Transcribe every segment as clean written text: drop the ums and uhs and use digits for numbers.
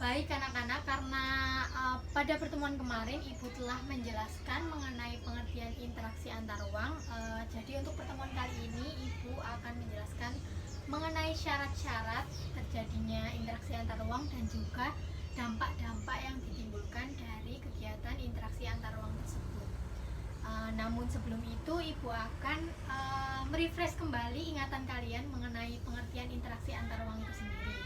Baik anak-anak, karena pada pertemuan kemarin Ibu telah menjelaskan mengenai pengertian interaksi antar ruang. Jadi untuk pertemuan kali ini Ibu akan menjelaskan mengenai syarat-syarat terjadinya interaksi antar ruang dan juga dampak-dampak yang ditimbulkan dari kegiatan interaksi antar ruang tersebut. Namun sebelum itu Ibu akan merefresh kembali ingatan kalian mengenai pengertian interaksi antar ruang itu sendiri.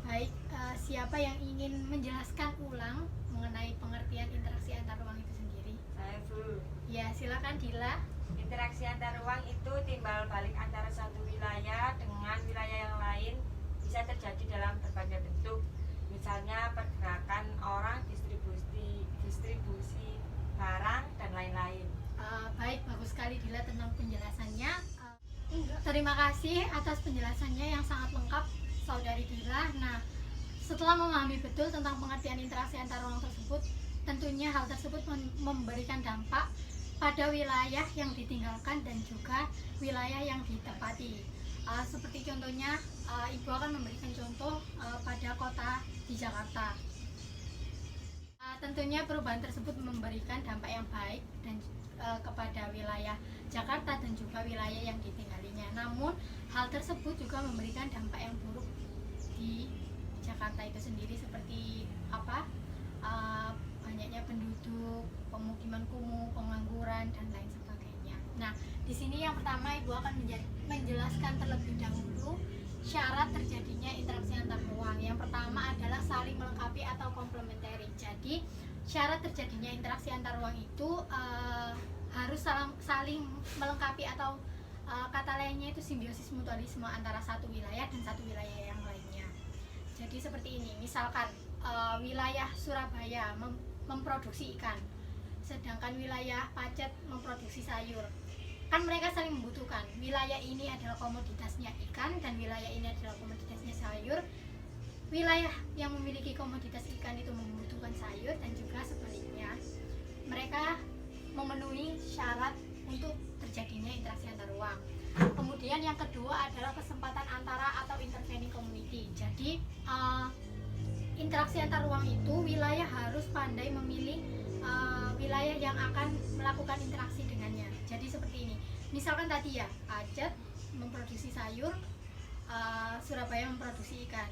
Baik, siapa yang ingin menjelaskan ulang mengenai pengertian interaksi antar ruang itu sendiri? Saya Bu. Ya, silakan Dila. Interaksi antar ruang itu timbal balik antara satu wilayah dengan wilayah yang lain, bisa terjadi dalam berbagai bentuk. Misalnya pergerakan orang, distribusi barang dan lain-lain. Baik, bagus sekali Dila tentang penjelasannya. Terima kasih atas penjelasannya yang sangat lengkap Saudari Dila. Nah, setelah memahami betul tentang pengertian interaksi antar ruang tersebut, tentunya hal tersebut memberikan dampak pada wilayah yang ditinggalkan dan juga wilayah yang ditempati. Seperti contohnya, Ibu akan memberikan contoh pada kota di Jakarta. Tentunya perubahan tersebut memberikan dampak yang baik dan kepada wilayah Jakarta dan juga wilayah yang ditinggalinya. Namun hal tersebut juga memberikan dampak yang buruk di Jakarta itu sendiri, seperti banyaknya penduduk, pemukiman kumuh, pengangguran dan lain sebagainya. Nah, di sini yang pertama Ibu akan menjelaskan terlebih dahulu syarat terjadinya interaksi antar ruang. Yang pertama adalah saling melengkapi atau komplementari. Jadi syarat terjadinya interaksi antar ruang itu harus saling melengkapi atau kata lainnya itu simbiosis mutualisme antara satu wilayah dan satu wilayah yang lainnya. Jadi seperti ini, misalkan wilayah Surabaya memproduksi ikan, sedangkan wilayah Pacet memproduksi sayur. Kan mereka saling membutuhkan. Wilayah ini adalah komoditasnya ikan dan wilayah ini adalah komoditasnya sayur. Wilayah yang memiliki komoditas ikan itu membutuhkan sayur dan juga sebaliknya. Mereka memenuhi syarat untuk terjadinya interaksi antar ruang. Kemudian yang kedua adalah kesempatan antara atau intervening community. Jadi interaksi antar ruang itu wilayah harus pandai memilih wilayah yang akan melakukan interaksi dengannya. Jadi seperti ini, misalkan tadi ya, Aceh memproduksi sayur, Surabaya memproduksi ikan.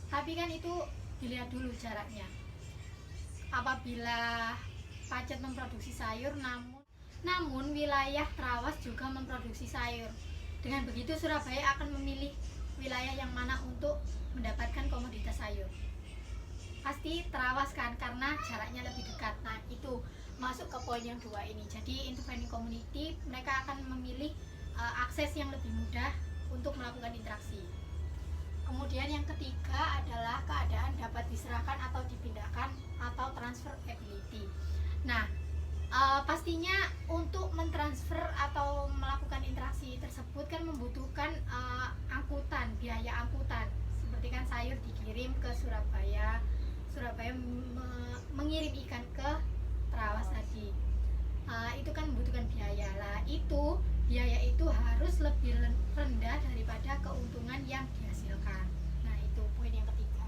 Tapi kan itu dilihat dulu jaraknya. Apabila Pacet memproduksi sayur, namun wilayah Trawas juga memproduksi sayur. Dengan begitu Surabaya akan memilih wilayah yang mana untuk mendapatkan komoditas sayur. Pasti Trawas kan, karena jaraknya lebih dekat. Nah, itu masuk ke poin yang dua ini. Jadi intervening community, mereka akan memilih akses yang lebih mudah untuk melakukan interaksi. Kemudian yang ketiga adalah keadaan dapat diserahkan atau dipindahkan atau transferability. Nah, pastinya untuk mentransfer atau melakukan interaksi tersebut kan membutuhkan angkutan, biaya angkutan. Seperti kan sayur dikirim ke Surabaya, Surabaya mengirim ikan ke Trawas tadi. Itu kan membutuhkan biaya lah. Biaya itu harus lebih rendah daripada keuntungan yang dihasilkan. Nah, itu poin yang ketiga.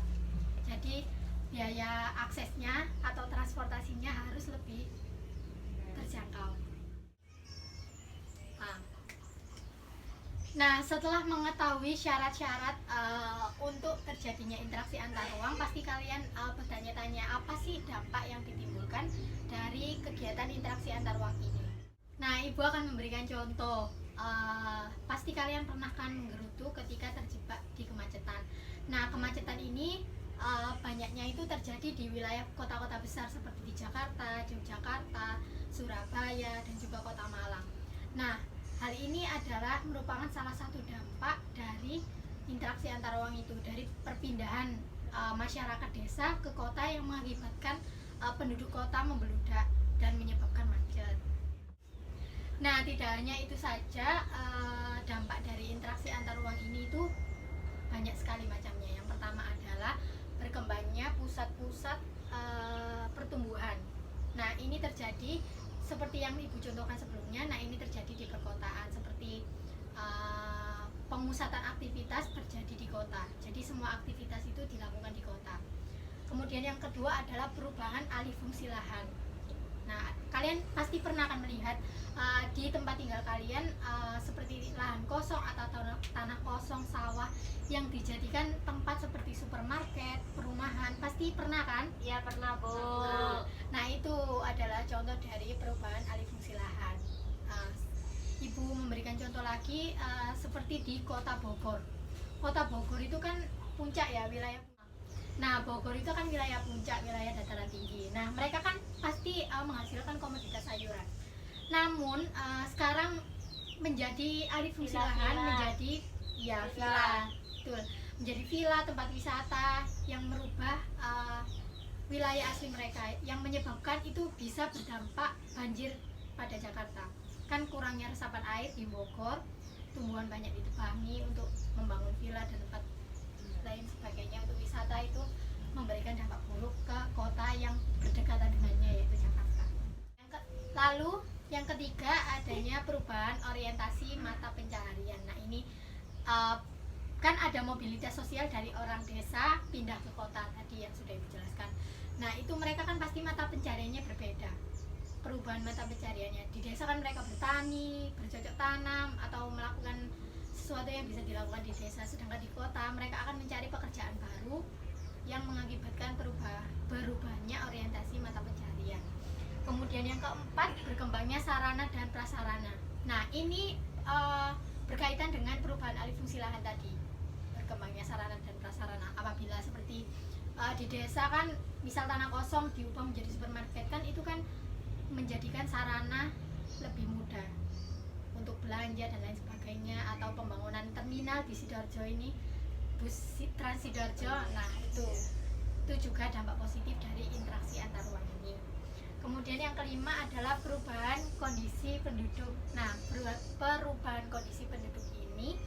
Jadi biaya aksesnya atau transportasinya harus lebih terjangkau. Nah, setelah mengetahui syarat-syarat untuk terjadi terjadinya interaksi antar ruang, pasti kalian bertanya-tanya apa sih dampak yang ditimbulkan dari kegiatan interaksi antar ruang ini. Nah, Ibu akan memberikan contoh. Pasti kalian pernah kan menggerutu ketika terjebak di kemacetan. Nah, kemacetan ini banyaknya itu terjadi di wilayah kota-kota besar seperti di Jakarta, Yogyakarta, Surabaya, dan juga Kota Malang. Nah, hal ini adalah merupakan salah satu dampak dari interaksi antar ruang itu, dari perpindahan masyarakat desa ke kota yang mengakibatkan penduduk kota membeludak dan menyebabkan macet. Nah, tidak hanya itu saja, dampak dari interaksi antar ruang ini itu banyak sekali macamnya. Yang pertama adalah berkembangnya pusat-pusat pertumbuhan. Nah, ini terjadi seperti yang Ibu contohkan sebelumnya. Nah, ini terjadi di perkotaan, seperti pemusatan aktivitas terjadi di kota. Jadi semua aktivitas itu dilakukan di kota. Kemudian yang kedua adalah perubahan alih fungsi lahan. Nah, kalian pasti pernah akan melihat di tempat tinggal kalian seperti lahan kosong atau tanah kosong, sawah yang dijadikan tempat seperti supermarket, perumahan. Pasti pernah kan? Iya pernah, Bu. Nah, itu adalah contoh dari perubahan alih fungsi lahan. Ibu memberikan contoh lagi seperti di Kota Bogor. Kota Bogor itu kan puncak ya, wilayah. Nah, Bogor itu kan wilayah puncak, wilayah dataran tinggi. Nah, mereka kan pasti menghasilkan komoditas sayuran. Namun sekarang menjadi alih fungsi lahan menjadi villa. Betul. Menjadi villa, tempat wisata yang merubah wilayah asli mereka, yang menyebabkan itu bisa berdampak banjir pada Jakarta. Kan kurangnya resapan air di Bogor, tumbuhan banyak ditebangi untuk membangun villa dan tempat lain sebagainya untuk wisata, itu memberikan dampak buruk ke kota yang berdekatan dengannya, yaitu Jakarta. Lalu yang ketiga, adanya perubahan orientasi mata pencaharian. Nah, ini kan ada mobilitas sosial dari orang desa pindah ke kota tadi yang sudah dijelaskan. Nah, itu mereka kan pasti mata pencahariannya berbeda. Perubahan mata pencahariannya di desa kan mereka bertani, bercocok tanam, atau melakukan sesuatu yang bisa dilakukan di desa, sedangkan di kota mereka akan mencari pekerjaan baru yang mengakibatkan berubahnya orientasi mata pencaharian. Kemudian yang keempat, berkembangnya sarana dan prasarana. Nah, ini berkaitan dengan perubahan alih fungsi lahan tadi. Berkembangnya sarana dan prasarana, apabila seperti di desa kan misal tanah kosong diubah menjadi supermarket, kan itu kan menjadikan sarana lebih mudah untuk belanja dan lain sebagainya, atau pembangunan terminal di Sidoarjo ini, bus Trans Sidoarjo. Nah, itu juga dampak positif dari interaksi antar ruang ini. Kemudian yang kelima adalah perubahan kondisi penduduk. Nah, perubahan kondisi penduduk ini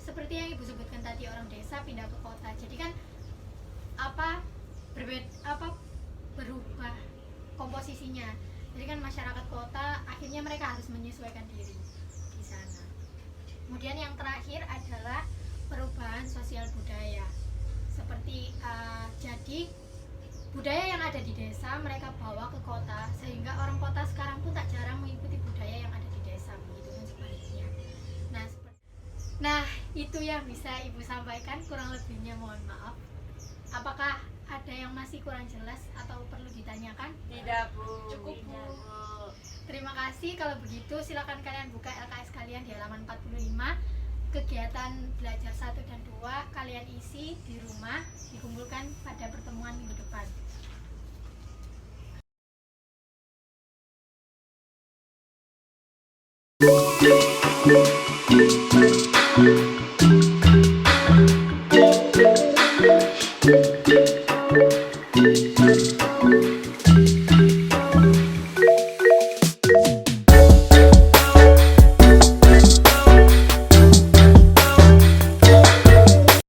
seperti yang Ibu sebutkan tadi, orang desa pindah ke kota. Jadi kan berubah komposisinya. Jadi kan masyarakat kota akhirnya mereka harus menyesuaikan diri di sana. Kemudian yang terakhir adalah perubahan sosial budaya. Seperti jadi budaya yang ada di desa mereka bawa ke kota, sehingga orang kota sekarang pun tak jarang mengikuti budaya yang ada di desa, begitu dan sebaliknya. Nah, itu yang bisa Ibu sampaikan, kurang lebihnya mohon maaf. Apakah ada yang masih kurang jelas atau perlu ditanyakan? Tidak, Bu. Cukup, Bu. Terima kasih. Kalau begitu silakan kalian buka LKS kalian di halaman 45. Kegiatan belajar 1 dan 2 kalian isi di rumah, dikumpulkan pada pertemuan minggu depan.